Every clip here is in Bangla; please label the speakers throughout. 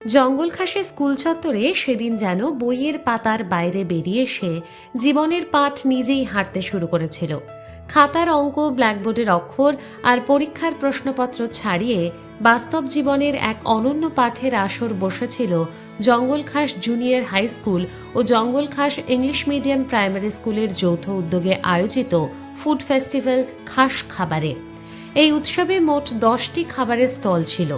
Speaker 1: জঙ্গলখাসের স্কুল চত্বরে সেদিন যেন বইয়ের পাতার বাইরে বেরিয়ে এসে জীবনের পাঠ নিজেই হাঁটতে শুরু করেছিল। খাতার অঙ্ক, ব্ল্যাকবোর্ডের অক্ষর আর পরীক্ষার প্রশ্নপত্র ছাড়িয়ে বাস্তব জীবনের এক অনন্য পাঠের আসর বসেছিল জঙ্গলখাস জুনিয়র হাই স্কুল ও জঙ্গলখাস ইংলিশ মিডিয়াম প্রাইমারি স্কুলের যৌথ উদ্যোগে আয়োজিত ফুড ফেস্টিভ্যাল খাস খাবারে। এই উৎসবে মোট 10টি খাবারের স্টল ছিল।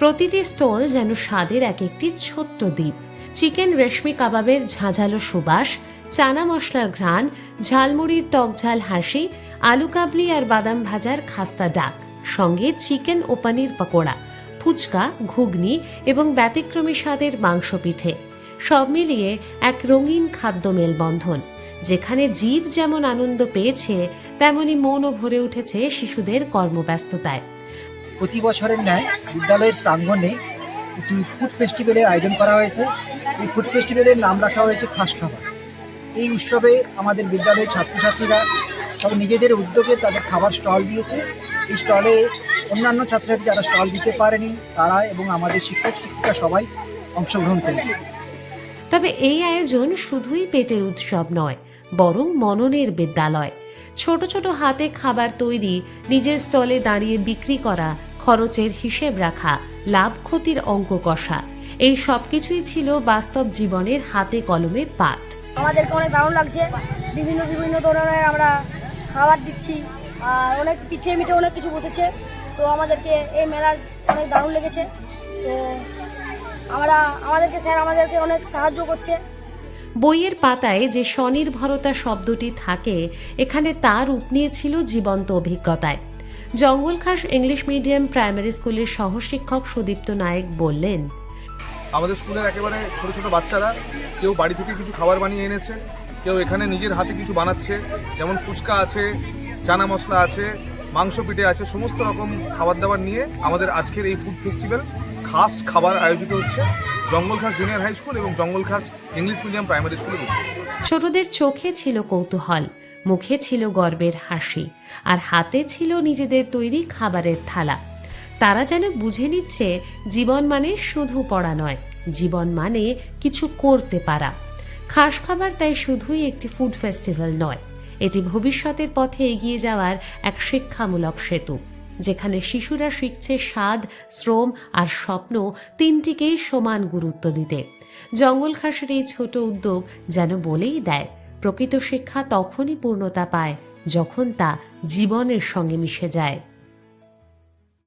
Speaker 1: প্রতিটি স্টল যেন স্বাদের এক একটি ছোট্ট দ্বীপ। চিকেন রেশমি কাবাবের ঝাঁঝালো সুবাস, চানা মশলার ঘ্রাণ, ঝালমুড়ির টকঝাল হাসি, আলু কাবলি আর বাদাম ভাজার খাস্তা ডাক, সঙ্গে চিকেন ও পানির পকোড়া, ফুচকা, ঘুগনি এবং ব্যতিক্রমী স্বাদের মাংস পিঠে। সব মিলিয়ে এক রঙিন খাদ্য মেলবন্ধন, যেখানে জীব যেমন আনন্দ পেয়েছে তেমনি মনও ভরে উঠেছে শিশুদের কর্মব্যস্ততায়।
Speaker 2: প্রতি বছরের ন্যায় বিদ্যালয়ের প্রাঙ্গণে একটি ফুড ফেস্টিভ্যালের আয়োজন করা হয়েছে। এই ফুড ফেস্টিভ্যালের নাম রাখা হয়েছে খাস খাবার। এই উৎসবে আমাদের বিদ্যালয়ের ছাত্রছাত্রীরা সব নিজেদের উদ্যোগে তাদের খাবার স্টল দিয়েছে। এই স্টলে অন্যান্য ছাত্রছাত্রী যারা স্টল দিতে পারেনি তারা এবং আমাদের শিক্ষক শিক্ষিকা সবাই অংশগ্রহণ করেছে।
Speaker 1: তবে এই আয়োজন শুধুই পেটের উৎসব নয়, বরং মননের বিদ্যালয়। ছোট ছোট হাতে খাবার তৈরি, নিজের স্টলে দাঁড়িয়ে বিক্রি করা, খরচের হিসেব রাখা, লাভ ক্ষতির অঙ্ক কষা, এই সবকিছুই ছিল বাস্তব জীবনের হাতে কলমে পাঠ।
Speaker 3: আমাদেরকে অনেক দারুণ লাগছে। বিভিন্ন বিভিন্ন ধরনের আমরা খাবার দিচ্ছি আর অনেক পিঠে মিঠে অনেক কিছু বসেছে। তো আমাদেরকে এই মেলার অনেক দারুণ লেগেছে। তো স্যার আমাদেরকে অনেক সাহায্য করছে।
Speaker 1: বইয়ের পাতায় যে স্বনির্ভরতা শব্দটি থাকে, এখানে তা রূপ নিয়েছিল জীবন্ত অভিজ্ঞতায়। জঙ্গলখাস ইংলিশ মিডিয়াম প্রাইমারি স্কুলের সহশিক্ষক সুদীপ্ত নায়েক বললেন,
Speaker 4: আমাদের স্কুলের একেবারে ছোট ছোট বাচ্চারা কেউ বাড়ি থেকে কিছু খাবার বানিয়ে এনেছে, কেউ এখানে নিজের হাতে কিছু বানাচ্ছে, যেমন ফুচকা আছে, চানা মশলা আছে, মাংস পিঠে আছে, সমস্ত রকম খাবার দাবার নিয়ে আমাদের আজকের এই ফুড ফেস্টিভ্যাল খাস খাবার আয়োজিত হচ্ছে জঙ্গলখাস জুনিয়র হাই স্কুল এবং জঙ্গলখাস ইংলিশ মিডিয়াম প্রাইমারি স্কুলে।
Speaker 1: ছোটদের চোখে ছিল কৌতূহল, মুখে ছিল গর্বের হাসি, আর হাতে ছিল নিজেদের তৈরি খাবারের থালা। তারা যেন বুঝে নিচ্ছে জীবন মানে শুধু পড়া নয়, জীবন মানে কিছু করতে পারা। খাস খাবার তাই শুধুই একটি ফুড ফেস্টিভ্যাল নয়, এটি ভবিষ্যতের পথে এগিয়ে যাওয়ার এক শিক্ষামূলক সেতু, যেখানে শিশুরা শিখছে স্বাদ, শ্রম আর স্বপ্ন তিনটিকেই সমান গুরুত্ব দিতে। জঙ্গলখাসের এই ছোট উদ্যোগ যেন বলেই দেয়, প্রকৃত শিক্ষা তখনই পূর্ণতা পায় যখন তা জীবনের সঙ্গে মিশে যায়।